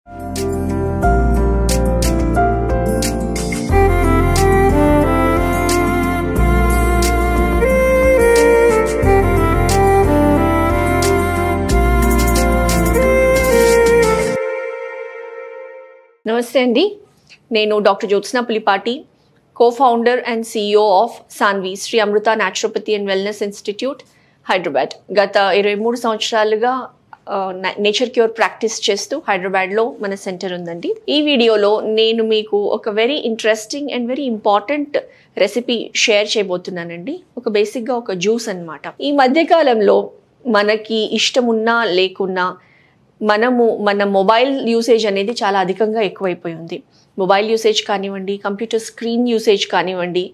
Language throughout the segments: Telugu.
నమస్తే అండి, నేను doctor Jyotsna Pulipati, co-founder and CEO of Sanvi Sri Amruta Naturopathy and Wellness Institute, Hyderabad. గత 23 సంవత్సరాలుగా నేచర్ క్యూర్ ప్రాక్టీస్ చేస్తూ హైదరాబాద్లో మన సెంటర్ ఉందండి. ఈ వీడియోలో నేను మీకు ఒక very interesting and very important recipe share చేయబోతున్నానండి. బేసిక్గా ఒక జ్యూస్ అన్నమాట. ఈ మధ్యకాలంలో మనకి ఇష్టమున్నా లేకున్నా మన మొబైల్ యూసేజ్ అనేది చాలా అధికంగా ఎక్కువైపోయింది. మొబైల్ యూసేజ్ కానివ్వండి, కంప్యూటర్ స్క్రీన్ యూసేజ్ కానివ్వండి,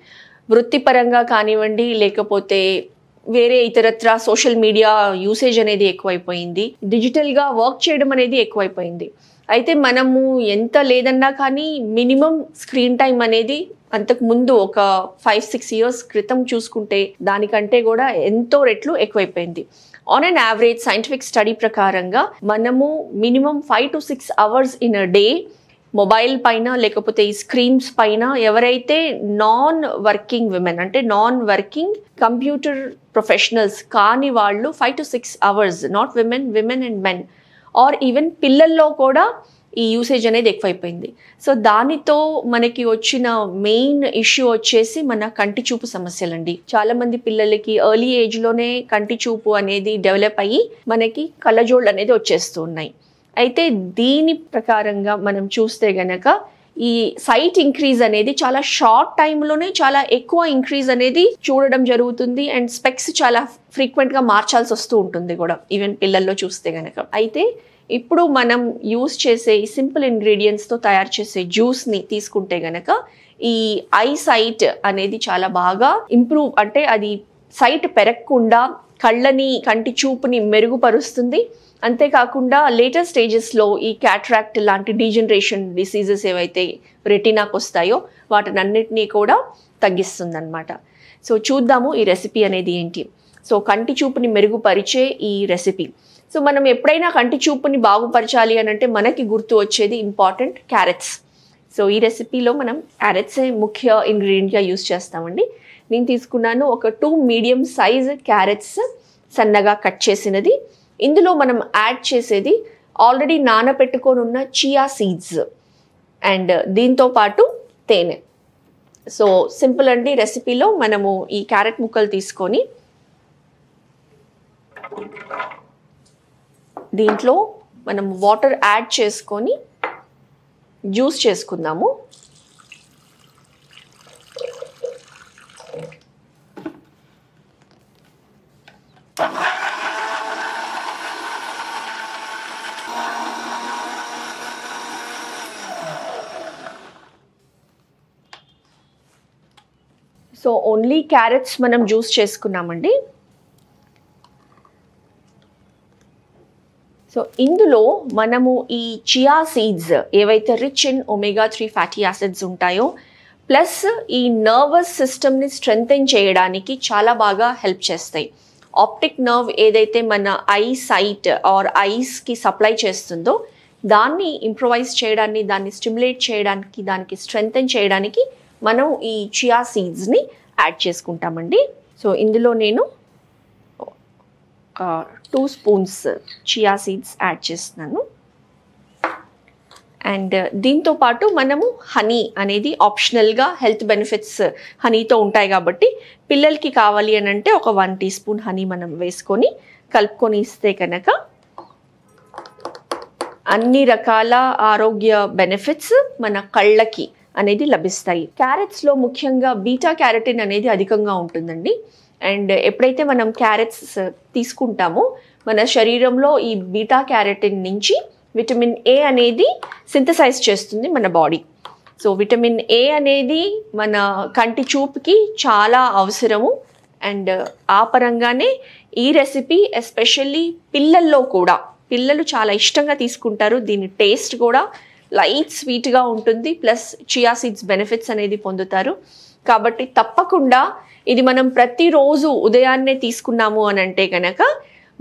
వృత్తిపరంగా కానివ్వండి, లేకపోతే వేరే ఇతరత్ర సోషల్ మీడియా యూసేజ్ అనేది ఎక్కువైపోయింది. డిజిటల్గా వర్క్ చేయడం అనేది ఎక్కువైపోయింది. అయితే మనము ఎంత లేదన్నా కానీ మినిమం స్క్రీన్ టైం అనేది అంతకుముందు ఒక 5-6 years క్రితం చూసుకుంటే దానికంటే కూడా ఎంతో రెట్లు ఎక్కువైపోయింది. On an average scientific study ప్రకారంగా మనము minimum 5 to 6 hours in a day mobile పైన లేకపోతే ఈ స్క్రీన్స్ పైన ఎవరైతే నాన్ వర్కింగ్ విమెన్ అంటే నాన్ వర్కింగ్ కంప్యూటర్ ప్రొఫెషనల్స్ కాని వాళ్ళు 5 to 6 hours, not women and men or even పిల్లల్లో కూడా ఈ యూసేజ్ అనేది ఎక్కువైపోయింది. సో దానితో మనకి వచ్చిన మెయిన్ ఇష్యూ వచ్చేసి మన కంటి చూపు సమస్యలండి. చాలా మంది పిల్లలకి ఎర్లీ ఏజ్లోనే కంటి చూపు అనేది డెవలప్ అయ్యి మనకి కళ్ళజోళ్ళు అనేది వచ్చేస్తూ ఉన్నాయి. అయితే దీని ప్రకారంగా మనం చూస్తే గనక ఈ సైట్ ఇంక్రీజ్ అనేది చాలా షార్ట్ టైంలోనే చాలా ఎక్కువ ఇంక్రీజ్ అనేది చూడడం జరుగుతుంది. అండ్ స్పెక్స్ చాలా ఫ్రీక్వెంట్గా మార్చాల్సి వస్తూ ఉంటుంది కూడా ఈవెన్ పిల్లల్లో చూస్తే గనక. అయితే ఇప్పుడు మనం యూస్ చేసే ఈ సింపుల్ ఇంగ్రీడియంట్స్తో తయారు చేసే జ్యూస్ని తీసుకుంటే గనక ఈ ఐ సైట్ అనేది చాలా బాగా ఇంప్రూవ్, అంటే అది సైట్ పెరగకుండా కంటి చూపుని మెరుగుపరుస్తుంది. అంతేకాకుండా లేటర్ స్టేజెస్లో ఈ క్యాట్రాక్ట్ లాంటి డీజనరేషన్ డిసీజెస్ ఏవైతే రెటీనాకు వస్తాయో వాటినన్నిటినీ కూడా తగ్గిస్తుంది అనమాట. సో చూద్దాము ఈ రెసిపీ అనేది ఏంటి. సో కంటి చూపుని మెరుగుపరిచే ఈ రెసిపీ. సో మనం ఎప్పుడైనా కంటి చూపుని బాగుపరచాలి అని అంటే మనకి గుర్తు వచ్చేది ఇంపార్టెంట్ క్యారెట్స్. సో ఈ రెసిపీలో మనం క్యారెట్సే ముఖ్య ఇంగ్రీడియంట్గా యూస్ చేస్తామండి. నేను తీసుకున్నాను ఒక 2 మీడియం సైజ్ క్యారెట్స్ సన్నగా కట్ చేసినది. ఇందులో మనం యాడ్ చేసేది ఆల్రెడీ నానబెట్టుకొని ఉన్న చియా సీడ్స్ అండ్ దీంతో పాటు తేనె. సో సింపుల్ అండి రెసిపీలో. మనము ఈ క్యారెట్ ముక్కలు తీసుకొని దీంట్లో మనం వాటర్ యాడ్ చేసుకొని జ్యూస్ చేసుకుందాము. సో ఓన్లీ క్యారెట్స్ మనం జ్యూస్ చేసుకున్నామండి. సో ఇందులో మనము ఈ చియా సీడ్స్ ఏవైతే rich in omega-3 fatty acids ఉంటాయో ప్లస్ ఈ నర్వస్ సిస్టమ్ని స్ట్రెంగ్తెన్ చేయడానికి చాలా బాగా హెల్ప్ చేస్తాయి. ఆప్టిక్ నర్వ్ ఏదైతే మన ఐ సైట్ ఆర్ ఐస్కి సప్లై చేస్తుందో దాన్ని ఇంప్రొవైజ్ చేయడానికి, దాన్ని స్టిమ్యులేట్ చేయడానికి, దానికి స్ట్రెంగ్తెన్ చేయడానికి మనం ఈ చియా సీడ్స్ని యాడ్ చేసుకుంటామండి. సో ఇందులో నేను 2 spoons చియా సీడ్స్ యాడ్ చేస్తున్నాను. అండ్ దీంతో పాటు మనము హనీ అనేది ఆప్షనల్గా హెల్త్ బెనిఫిట్స్ హనీతో ఉంటాయి కాబట్టి పిల్లలకి కావాలి అని అంటే ఒక 1 teaspoon హనీ మనం వేసుకొని కలుపుకొని ఇస్తే కనుక అన్ని రకాల ఆరోగ్య బెనిఫిట్స్ మన కళ్ళకి అనేది లభిస్తాయి. క్యారెట్స్లో ముఖ్యంగా బీటా క్యారటిన్ అనేది అధికంగా ఉంటుందండి. అండ్ ఎప్పుడైతే మనం క్యారెట్స్ తీసుకుంటామో మన శరీరంలో ఈ బీటా క్యారటిన్ నుంచి విటమిన్ ఏ అనేది సింథసైజ్ చేస్తుంది మన బాడీ. సో విటమిన్ ఏ అనేది మన కంటి చూపుకి చాలా అవసరము. అండ్ ఆ పరంగానే ఈ రెసిపీ ఎస్పెషల్లీ పిల్లల్లో కూడా, పిల్లలు చాలా ఇష్టంగా తీసుకుంటారు. దీని టేస్ట్ కూడా లైట్ స్వీట్గా ఉంటుంది, ప్లస్ చియా సీడ్స్ బెనిఫిట్స్ అనేది పొందుతారు. కాబట్టి తప్పకుండా ఇది మనం ప్రతిరోజు ఉదయాన్నే తీసుకున్నాము అని అంటే కనుక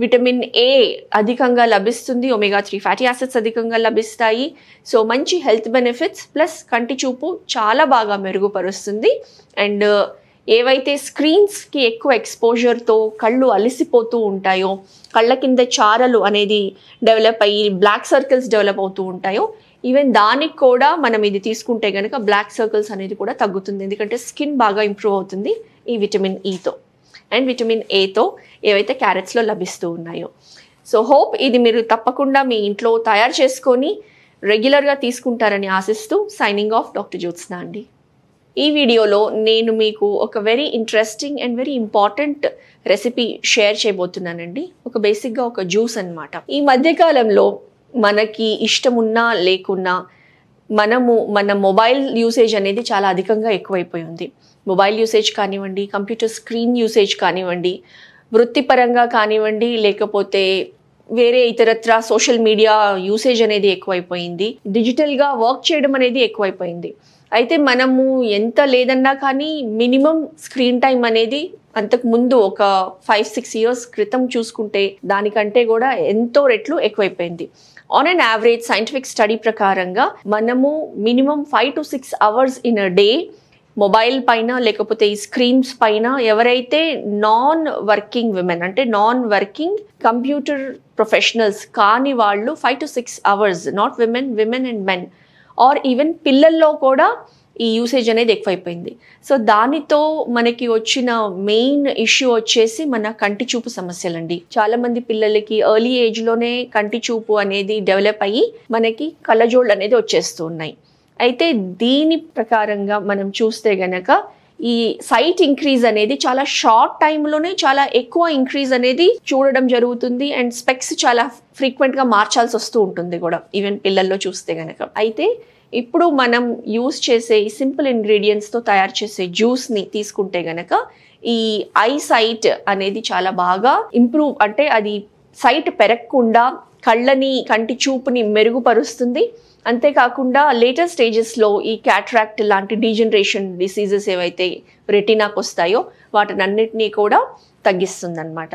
విటమిన్ ఏ అధికంగా లభిస్తుంది, omega-3 ఫ్యాటీ యాసిడ్స్ అధికంగా లభిస్తాయి. సో మంచి హెల్త్ బెనిఫిట్స్ ప్లస్ కంటి చూపు చాలా బాగా మెరుగుపరుస్తుంది. అండ్ ఏవైతే స్క్రీన్స్కి ఎక్కువ ఎక్స్పోజర్తో కళ్ళు అలిసిపోతూ ఉంటాయో, కళ్ళ కింద చారలు అనేది డెవలప్ అయ్యి బ్లాక్ సర్కిల్స్ డెవలప్ అవుతూ ఉంటాయో, ఈవెన్ దానికి కూడా మనం ఇది తీసుకుంటే కనుక బ్లాక్ సర్కిల్స్ అనేది కూడా తగ్గుతుంది. ఎందుకంటే స్కిన్ బాగా ఇంప్రూవ్ అవుతుంది ఈ విటమిన్ ఈతో అండ్ విటమిన్ ఏతో ఏవైతే క్యారెట్స్లో లభిస్తూ ఉన్నాయో. సో హోప్ ఇది మీరు తప్పకుండా మీ ఇంట్లో తయారు చేసుకొని రెగ్యులర్గా తీసుకుంటారని ఆశిస్తూ సైనింగ్ ఆఫ్ డాక్టర్ జ్యోత్స్న అండి. ఈ వీడియోలో నేను మీకు ఒక very interesting and very important recipe share చేయబోతున్నానండి. ఒక బేసిక్గా ఒక జ్యూస్ అన్నమాట. ఈ మధ్యకాలంలో మనకి ఇష్టం ఉన్నా లేకున్నా మన మొబైల్ యూసేజ్ అనేది చాలా అధికంగా ఎక్కువైపోయింది. మొబైల్ యూసేజ్ కానివ్వండి, కంప్యూటర్ స్క్రీన్ యూసేజ్ కానివ్వండి, వృత్తిపరంగా కానివ్వండి, లేకపోతే వేరే ఇతరత్ర సోషల్ మీడియా యూసేజ్ అనేది ఎక్కువైపోయింది. డిజిటల్గా వర్క్ చేయడం అనేది ఎక్కువైపోయింది. అయితే మనము ఎంత లేదన్నా కానీ మినిమం స్క్రీన్ టైం అనేది అంతకు ముందు ఒక 5-6 years క్రితం చూసుకుంటే దానికంటే కూడా ఎంతో రెట్లు ఎక్కువైపోయింది. On an average scientific study ప్రకారంగా మనము minimum 5 to 6 hours in a day mobile పైన లేకపోతే ఈ స్క్రీన్స్ పైన ఎవరైతే నాన్ వర్కింగ్ విమెన్ అంటే నాన్ వర్కింగ్ కంప్యూటర్ ప్రొఫెషనల్స్ కాని వాళ్ళు 5 to 6 hours, not women and men or even పిల్లల్లో కూడా ఈ యూసేజ్ అనేది ఎక్కువైపోయింది. సో దానితో మనకి వచ్చిన మెయిన్ ఇష్యూ వచ్చేసి మన కంటి చూపు సమస్యలండి. చాలా మంది పిల్లలకి ఎర్లీ ఏజ్లోనే కంటి చూపు అనేది డెవలప్ అయ్యి మనకి కళ్ళజోళ్ళు అనేది వచ్చేస్తూ ఉన్నాయి. అయితే దీని ప్రకారంగా మనం చూస్తే గనక ఈ సైట్ ఇంక్రీజ్ అనేది చాలా షార్ట్ టైంలోనే చాలా ఎక్కువ ఇంక్రీజ్ అనేది చూడడం జరుగుతుంది. అండ్ స్పెక్స్ చాలా ఫ్రీక్వెంట్గా మార్చాల్సి వస్తూ ఉంటుంది కూడా ఈవెన్ పిల్లల్లో చూస్తే గనక. అయితే ఇప్పుడు మనం యూస్ చేసే ఈ సింపుల్ ఇంగ్రీడియంట్స్తో తయారు చేసే జ్యూస్ని తీసుకుంటే గనక ఈ ఐ సైట్ అనేది చాలా బాగా ఇంప్రూవ్, అంటే అది సైట్ పెరగకుండా కంటి చూపుని మెరుగుపరుస్తుంది. అంతేకాకుండా లేటర్ స్టేజెస్లో ఈ క్యాట్రాక్ట్ లాంటి డీజనరేషన్ డిసీజెస్ ఏవైతే రెటీనాకు వస్తాయో వాటినన్నిటినీ కూడా తగ్గిస్తుంది అనమాట.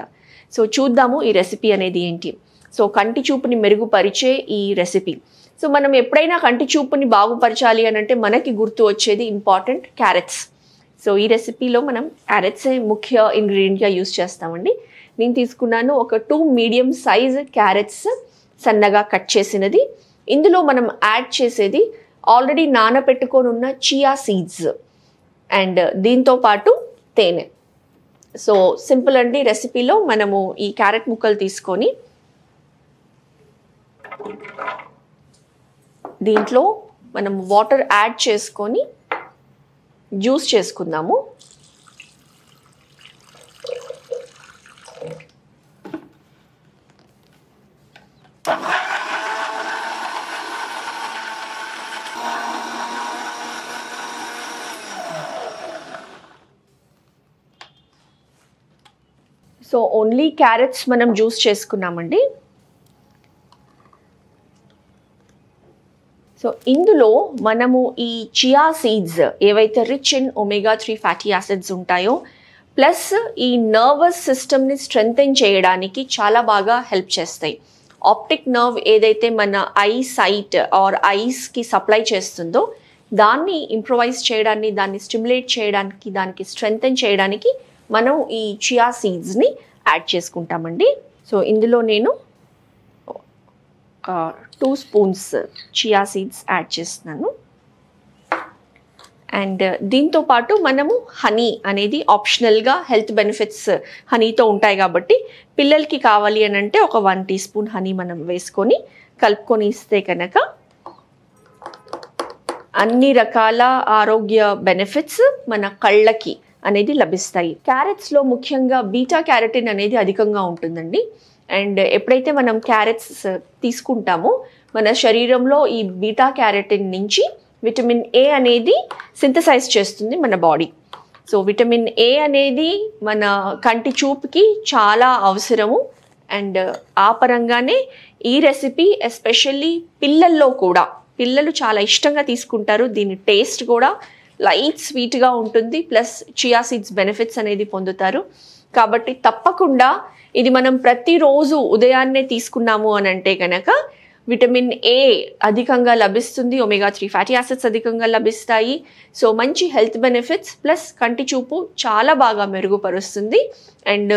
సో చూద్దాము ఈ రెసిపీ అనేది ఏంటి. సో కంటి చూపుని మెరుగుపరిచే ఈ రెసిపీ. సో మనం ఎప్పుడైనా కంటి చూపుని బాగుపరచాలి అని అంటే మనకి గుర్తు వచ్చేది ఇంపార్టెంట్ క్యారెట్స్. సో ఈ రెసిపీలో మనం క్యారెట్సే ముఖ్య ఇంగ్రీడియంట్గా యూస్ చేస్తామండి. నేను తీసుకున్నాను ఒక 2 మీడియం సైజ్ క్యారెట్స్ సన్నగా కట్ చేసినది. ఇందులో మనం యాడ్ చేసేది ఆల్రెడీ నానబెట్టుకొని ఉన్న చియా సీడ్స్ అండ్ దీంతో పాటు తేనె. సో సింపుల్ అండి రెసిపీలో. మనము ఈ క్యారెట్ ముక్కలు తీసుకొని దీంట్లో మనం వాటర్ యాడ్ చేసుకొని జ్యూస్ చేసుకుందాము. సో ఓన్లీ క్యారెట్స్ మనం జ్యూస్ చేసుకున్నామండి. సో ఇందులో మనము ఈ చియా సీడ్స్ ఏవైతే rich in omega-3 fatty acids ఉంటాయో ప్లస్ ఈ నర్వస్ సిస్టమ్ని స్ట్రెంగ్తెన్ చేయడానికి చాలా బాగా హెల్ప్ చేస్తాయి. ఆప్టిక్ నర్వ్ ఏదైతే మన ఐ సైట్ ఆర్ ఐస్కి సప్లై చేస్తుందో దాన్ని ఇంప్రూవైజ్ చేయడానికి, దాన్ని స్టిమ్యులేట్ చేయడానికి, దానికి స్ట్రెంగ్తెన్ చేయడానికి మనం ఈ చియా సీడ్స్ని యాడ్ చేసుకుంటామండి. సో ఇందులో నేను 2 spoons చియా సీడ్స్ యాడ్ చేస్తున్నాను. అండ్ దీంతో పాటు మనము హనీ అనేది ఆప్షనల్గా హెల్త్ బెనిఫిట్స్ హనీతో ఉంటాయి కాబట్టి పిల్లలకి కావాలి అని అంటే ఒక 1 teaspoon హనీ మనం వేసుకొని కలుపుకొని ఇస్తే కనుక అన్ని రకాల ఆరోగ్య బెనిఫిట్స్ మన కళ్ళకి అనేది లభిస్తాయి. క్యారెట్స్లో ముఖ్యంగా బీటా క్యారటిన్ అనేది అధికంగా ఉంటుందండి. అండ్ ఎప్పుడైతే మనం క్యారెట్స్ తీసుకుంటామో మన శరీరంలో ఈ బీటా క్యారటిన్ నుంచి విటమిన్ ఏ అనేది సింథసైజ్ చేస్తుంది మన బాడీ. సో విటమిన్ ఏ అనేది మన కంటి చూపుకి చాలా అవసరము. అండ్ ఆ పరంగానే ఈ రెసిపీ ఎస్పెషల్లీ పిల్లల్లో కూడా, పిల్లలు చాలా ఇష్టంగా తీసుకుంటారు. దీని టేస్ట్ కూడా లైట్ స్వీట్గా ఉంటుంది, ప్లస్ చియా సీడ్స్ బెనిఫిట్స్ అనేది పొందుతారు. కాబట్టి తప్పకుండా ఇది మనం ప్రతిరోజు ఉదయాన్నే తీసుకున్నాము అని అంటే కనుక విటమిన్ ఏ అధికంగా లభిస్తుంది, ఒమేగా 3 ఫ్యాటీ యాసిడ్స్ అధికంగా లభిస్తాయి. సో మంచి హెల్త్ బెనిఫిట్స్ ప్లస్ కంటి చూపు చాలా బాగా మెరుగుపరుస్తుంది. అండ్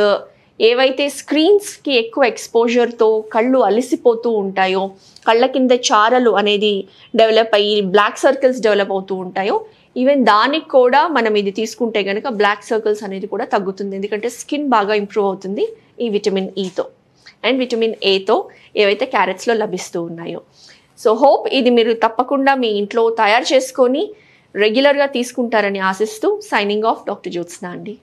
ఏవైతే స్క్రీన్స్కి ఎక్కువ ఎక్స్పోజర్తో కళ్ళు అలిసిపోతూ ఉంటాయో, కళ్ళ కింద చారలు అనేది డెవలప్ అయ్యి బ్లాక్ సర్కిల్స్ డెవలప్ అవుతూ ఉంటాయో, ఈవెన్ దానికి కూడా మనం ఇది తీసుకుంటే కనుక బ్లాక్ సర్కిల్స్ అనేది కూడా తగ్గుతుంది. ఎందుకంటే స్కిన్ బాగా ఇంప్రూవ్ అవుతుంది ఈ విటమిన్ ఈతో అండ్ విటమిన్ ఏతో ఏవైతే క్యారెట్స్లో లభిస్తూ ఉన్నాయో. సో హోప్ ఇది మీరు తప్పకుండా మీ ఇంట్లో తయారు చేసుకొని రెగ్యులర్గా తీసుకుంటారని ఆశిస్తూ సైనింగ్ ఆఫ్ డాక్టర్ జ్యోత్స్న అండి.